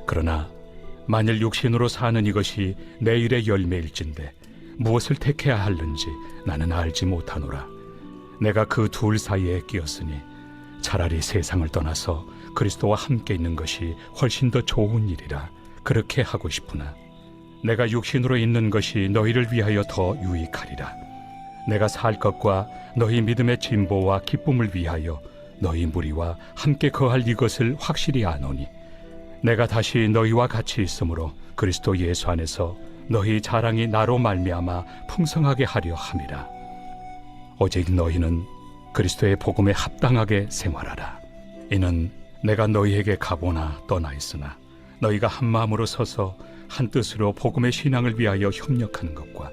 그러나 만일 육신으로 사는 이것이 내일의 열매일진데 무엇을 택해야 하는지 나는 알지 못하노라. 내가 그 둘 사이에 끼었으니 차라리 세상을 떠나서 그리스도와 함께 있는 것이 훨씬 더 좋은 일이라 그렇게 하고 싶으나 내가 육신으로 있는 것이 너희를 위하여 더 유익하리라. 내가 살 것과 너희 믿음의 진보와 기쁨을 위하여 너희 무리와 함께 거할 이것을 확실히 아노니 내가 다시 너희와 같이 있으므로 그리스도 예수 안에서 너희 자랑이 나로 말미암아 풍성하게 하려 함이라. 오직 너희는 그리스도의 복음에 합당하게 생활하라. 이는 내가 너희에게 가보나 떠나 있으나 너희가 한 마음으로 서서 한 뜻으로 복음의 신앙을 위하여 협력하는 것과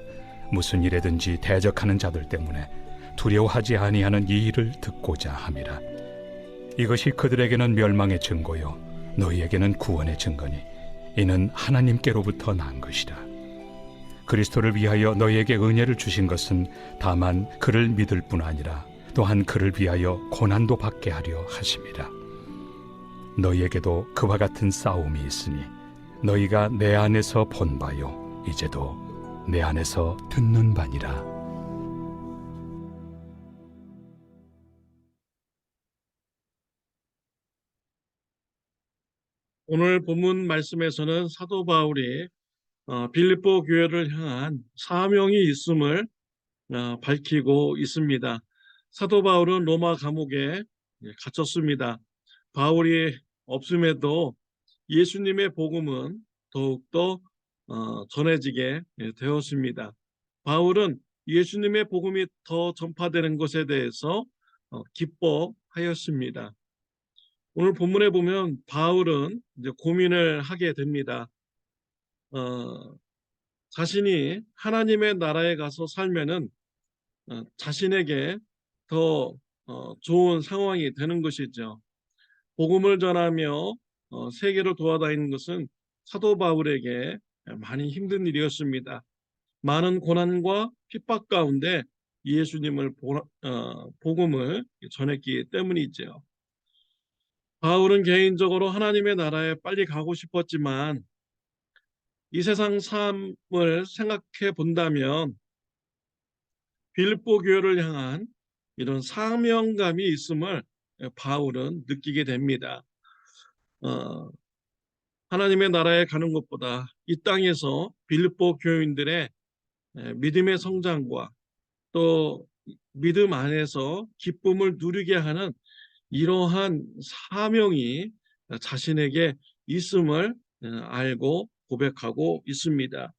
무슨 일에든지 대적하는 자들 때문에 두려워하지 아니하는 이 일을 듣고자 함이라. 이것이 그들에게는 멸망의 증거요 너희에게는 구원의 증거니 이는 하나님께로부터 난 것이라. 그리스도를 위하여 너희에게 은혜를 주신 것은 다만 그를 믿을 뿐 아니라 또한 그를 위하여 고난도 받게 하려 하심이라. 너희에게도 그와 같은 싸움이 있으니 너희가 내 안에서 본 바요 이제도 내 안에서 듣는 바니라. 오늘 본문 말씀에서는 사도 바울이 빌립보 교회를 향한 사명이 있음을 밝히고 있습니다. 사도 바울은 로마 감옥에 갇혔습니다. 바울이 없음에도 예수님의 복음은 더욱더 전해지게 되었습니다. 바울은 예수님의 복음이 더 전파되는 것에 대해서 기뻐하였습니다. 오늘 본문에 보면 바울은 이제 고민을 하게 됩니다. 자신이 하나님의 나라에 가서 살면은 자신에게 더 좋은 상황이 되는 것이죠. 복음을 전하며 세계를 돌아다니는 것은 사도 바울에게 많이 힘든 일이었습니다. 많은 고난과 핍박 가운데 예수님을 복음을 전했기 때문이죠. 바울은 개인적으로 하나님의 나라에 빨리 가고 싶었지만 이 세상 삶을 생각해 본다면 빌립보 교회를 향한 이런 사명감이 있음을 바울은 느끼게 됩니다. 하나님의 나라에 가는 것보다 이 땅에서 빌립보 교인들의 믿음의 성장과 또 믿음 안에서 기쁨을 누리게 하는 이러한 사명이 자신에게 있음을 알고 고백하고 있습니다.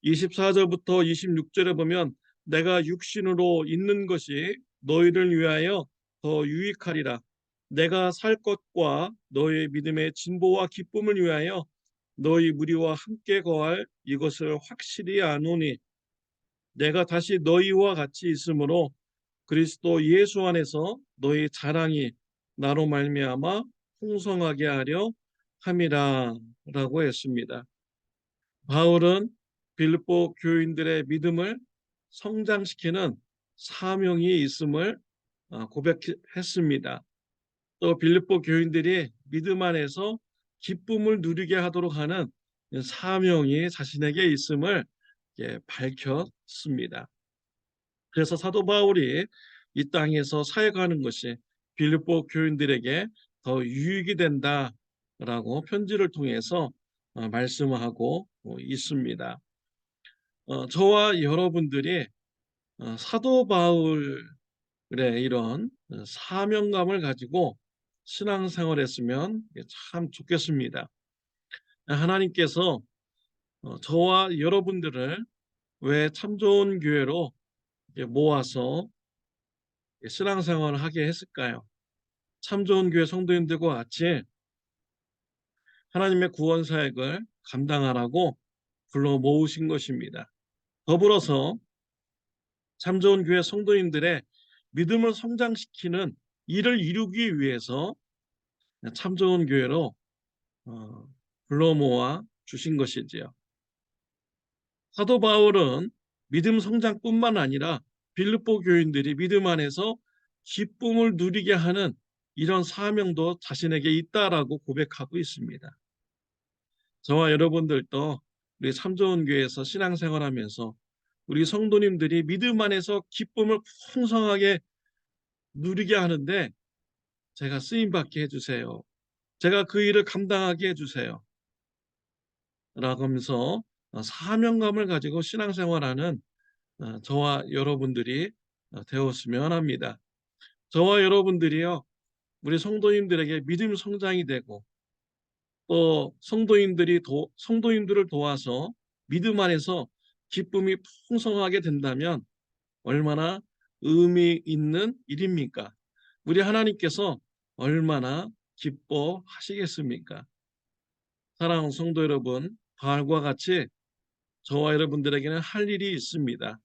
24절부터 26절에 보면 내가 육신으로 있는 것이 너희를 위하여 더 유익하리라. 내가 살 것과 너희 믿음의 진보와 기쁨을 위하여 너희 무리와 함께 거할 이것을 확실히 아노니 내가 다시 너희와 같이 있으므로 그리스도 예수 안에서 너희 자랑이 나로 말미암아 풍성하게 하려 함이라 라고 했습니다. 바울은 빌립보 교인들의 믿음을 성장시키는 사명이 있음을 고백했습니다. 또 빌립보 교인들이 믿음 안에서 기쁨을 누리게 하도록 하는 사명이 자신에게 있음을 밝혔습니다. 그래서 사도 바울이 이 땅에서 사역하는 것이 빌립보 교인들에게 더 유익이 된다라고 편지를 통해서 말씀하고 있습니다. 저와 여러분들이 사도 바울의 이런 사명감을 가지고 신앙생활했으면 참 좋겠습니다. 하나님께서 저와 여러분들을 왜 참 좋은 교회로 모아서 신앙생활을 하게 했을까요? 참 좋은 교회 성도님들과 같이 하나님의 구원 사역을 감당하라고 불러 모으신 것입니다. 더불어서 참 좋은 교회 성도님들의 믿음을 성장시키는 일을 이루기 위해서 참 좋은 교회로 불러 모아 주신 것이지요. 사도 바울은 믿음 성장뿐만 아니라 빌립보 교인들이 믿음 안에서 기쁨을 누리게 하는 이런 사명도 자신에게 있다라고 고백하고 있습니다. 저와 여러분들도 우리 참 좋은 교회에서 신앙생활하면서 우리 성도님들이 믿음 안에서 기쁨을 풍성하게 누리게 하는데 제가 쓰임 받게 해주세요. 제가 그 일을 감당하게 해주세요. 라고 하면서 사명감을 가지고 신앙생활하는 저와 여러분들이 되었으면 합니다. 저와 여러분들이요, 우리 성도님들에게 믿음 성장이 되고 또 성도님들을 도와서 믿음 안에서 기쁨이 풍성하게 된다면 얼마나 의미 있는 일입니까? 우리 하나님께서 얼마나 기뻐하시겠습니까? 사랑하는 성도 여러분, 바알과 같이 저와 여러분들에게는 할 일이 있습니다.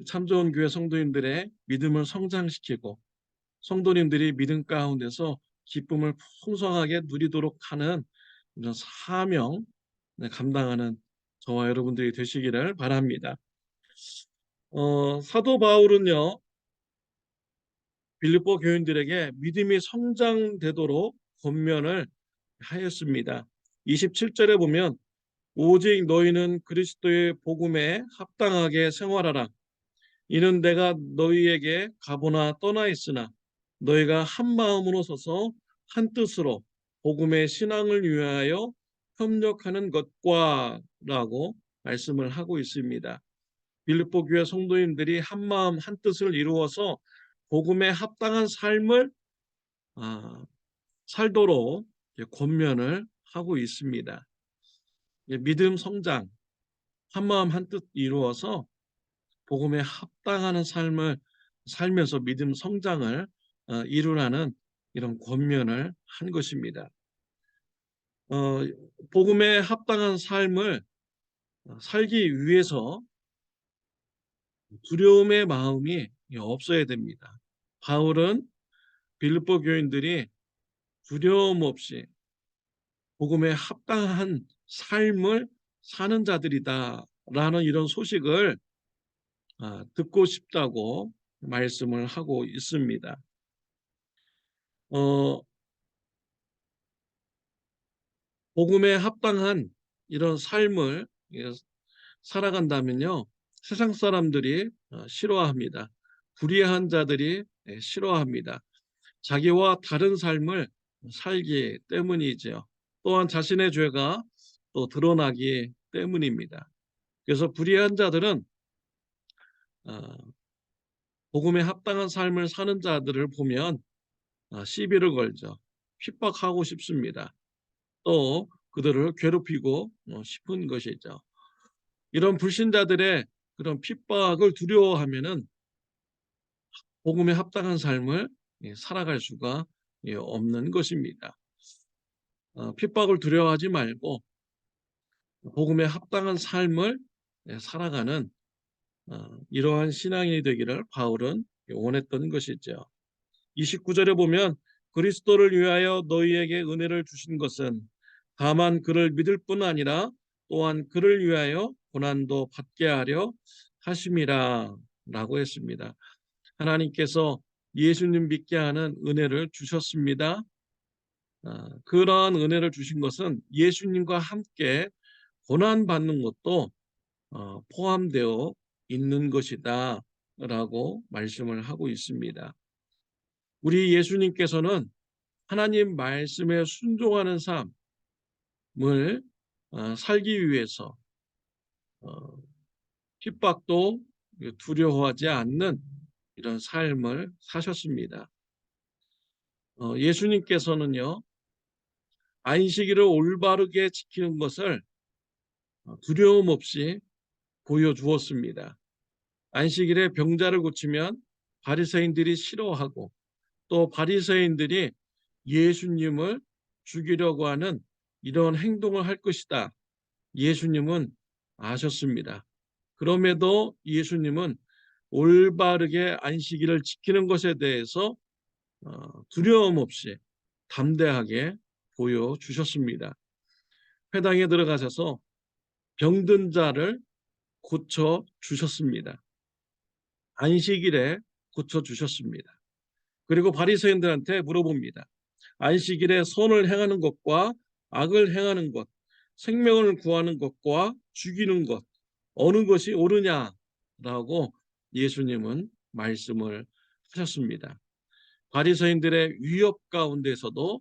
참 좋은 교회 성도님들의 믿음을 성장시키고 성도님들이 믿음 가운데서 기쁨을 풍성하게 누리도록 하는 이런 사명 감당하는 저와 여러분들이 되시기를 바랍니다. 사도 바울은요, 빌립보 교인들에게 믿음이 성장되도록 권면을 하였습니다. 27절에 보면 오직 너희는 그리스도의 복음에 합당하게 생활하라. 이는 내가 너희에게 가보나 떠나 있으나 너희가 한 마음으로 서서 한 뜻으로 복음의 신앙을 위하여 협력하는 것과라고 말씀을 하고 있습니다. 빌립보 교회 성도님들이 한 마음 한 뜻을 이루어서 복음에 합당한 삶을 살도록 권면을 하고 있습니다. 믿음 성장, 한 마음 한 뜻 이루어서 복음에 합당하는 삶을 살면서 믿음 성장을 이루라는 이런 권면을 한 것입니다. 복음에 합당한 삶을 살기 위해서 두려움의 마음이 없어야 됩니다. 바울은 빌립보 교인들이 두려움 없이 복음에 합당한 삶을 사는 자들이다라는 이런 소식을 듣고 싶다고 말씀을 하고 있습니다. 복음에 합당한 이런 삶을 살아간다면요, 세상 사람들이 싫어합니다. 불의한 자들이 싫어합니다. 자기와 다른 삶을 살기 때문이죠. 또한 자신의 죄가 또 드러나기 때문입니다. 그래서 불의한 자들은 복음에 합당한 삶을 사는 자들을 보면 시비를 걸죠. 핍박하고 싶습니다. 또 그들을 괴롭히고 싶은 것이죠. 이런 불신자들의 그런 핍박을 두려워하면은 복음에 합당한 삶을 살아갈 수가 없는 것입니다. 핍박을 두려워하지 말고 복음에 합당한 삶을 살아가는 이러한 신앙이 되기를 바울은 원했던 것이죠. 29절에 보면 그리스도를 위하여 너희에게 은혜를 주신 것은 다만 그를 믿을 뿐 아니라 또한 그를 위하여 고난도 받게 하려 하심이라 라고 했습니다. 하나님께서 예수님 믿게 하는 은혜를 주셨습니다. 그러한 은혜를 주신 것은 예수님과 함께 고난 받는 것도 포함되어 있는 것이다 라고 말씀을 하고 있습니다. 우리 예수님께서는 하나님 말씀에 순종하는 삶을 살기 위해서 핍박도 두려워하지 않는 이런 삶을 사셨습니다. 예수님께서는요, 안식일을 올바르게 지키는 것을 두려움 없이 보여주었습니다. 안식일에 병자를 고치면 바리새인들이 싫어하고 또 바리새인들이 예수님을 죽이려고 하는 이런 행동을 할 것이다. 예수님은 아셨습니다. 그럼에도 예수님은 올바르게 안식일을 지키는 것에 대해서 두려움 없이 담대하게 보여주셨습니다. 회당에 들어가셔서 병든 자를 고쳐주셨습니다. 안식일에 고쳐주셨습니다. 그리고 바리새인들한테 물어봅니다. 안식일에 선을 행하는 것과 악을 행하는 것, 생명을 구하는 것과 죽이는 것, 어느 것이 옳으냐라고 예수님은 말씀을 하셨습니다. 바리새인들의 위협 가운데서도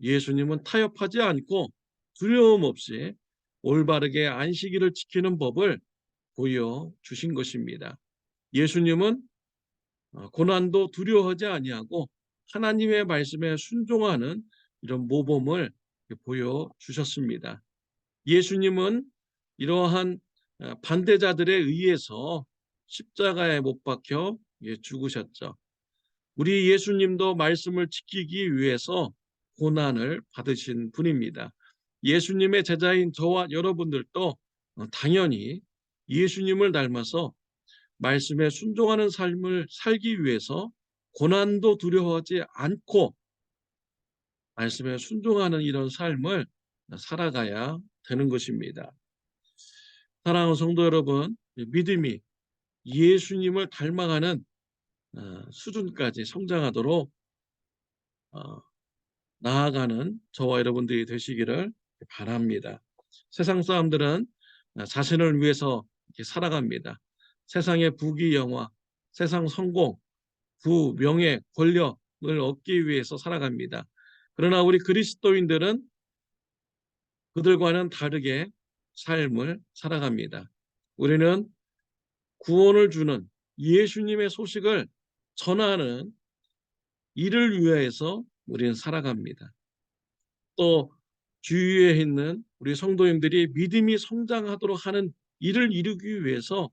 예수님은 타협하지 않고 두려움 없이 올바르게 안식일을 지키는 법을 보여주신 것입니다. 예수님은 고난도 두려워하지 아니하고 하나님의 말씀에 순종하는 이런 모범을 보여주셨습니다. 예수님은 이러한 반대자들에 의해서 십자가에 못 박혀 죽으셨죠. 우리 예수님도 말씀을 지키기 위해서 고난을 받으신 분입니다. 예수님의 제자인 저와 여러분들도 당연히 예수님을 닮아서 말씀에 순종하는 삶을 살기 위해서 고난도 두려워하지 않고 말씀에 순종하는 이런 삶을 살아가야 되는 것입니다. 사랑하는 성도 여러분, 믿음이 예수님을 닮아가는 수준까지 성장하도록 나아가는 저와 여러분들이 되시기를 바랍니다. 세상 사람들은 자신을 위해서 이렇게 살아갑니다. 세상의 부귀 영화, 세상 성공, 부, 명예, 권력을 얻기 위해서 살아갑니다. 그러나 우리 그리스도인들은 그들과는 다르게 삶을 살아갑니다. 우리는 구원을 주는 예수님의 소식을 전하는 일을 위해서 우리는 살아갑니다. 또 주위에 있는 우리 성도님들이 믿음이 성장하도록 하는 일을 이루기 위해서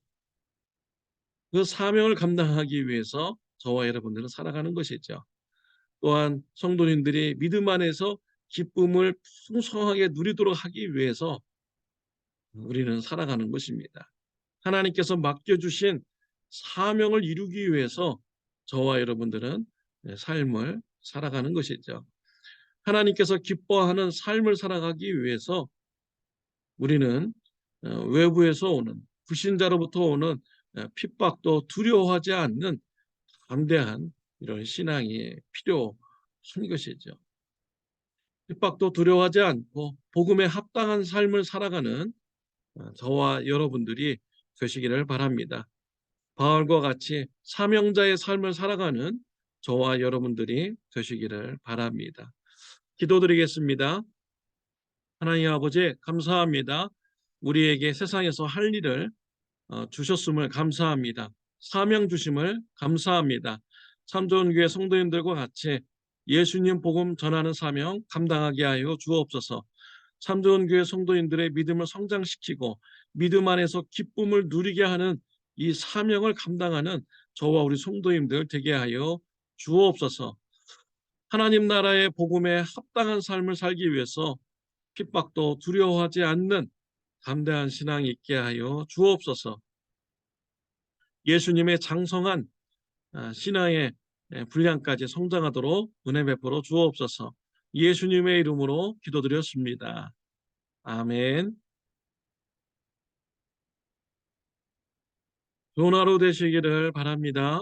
그 사명을 감당하기 위해서 저와 여러분들은 살아가는 것이죠. 또한 성도님들이 믿음 안에서 기쁨을 풍성하게 누리도록 하기 위해서 우리는 살아가는 것입니다. 하나님께서 맡겨주신 사명을 이루기 위해서 저와 여러분들은 삶을 살아가는 것이죠. 하나님께서 기뻐하는 삶을 살아가기 위해서 우리는 외부에서 오는 불신자로부터 오는 핍박도 두려워하지 않는 담대한 이런 신앙이 필요한 것이죠. 핍박도 두려워하지 않고 복음에 합당한 삶을 살아가는 저와 여러분들이 되시기를 바랍니다. 바울과 같이 사명자의 삶을 살아가는 저와 여러분들이 되시기를 바랍니다. 기도드리겠습니다. 하나님 아버지 감사합니다. 우리에게 세상에서 할 일을 주셨음을 감사합니다. 사명 주심을 감사합니다. 참 좋은 교회 성도님들과 같이 예수님 복음 전하는 사명 감당하게 하여 주옵소서. 참 좋은 교회 성도님들의 믿음을 성장시키고 믿음 안에서 기쁨을 누리게 하는 이 사명을 감당하는 저와 우리 성도님들 되게 하여 주옵소서. 하나님 나라의 복음에 합당한 삶을 살기 위해서 핍박도 두려워하지 않는 담대한 신앙이 있게 하여 주옵소서. 예수님의 장성한 신앙의 분량까지 성장하도록 은혜 베풀어 주옵소서. 예수님의 이름으로 기도드렸습니다. 아멘. 좋은 하루 되시기를 바랍니다.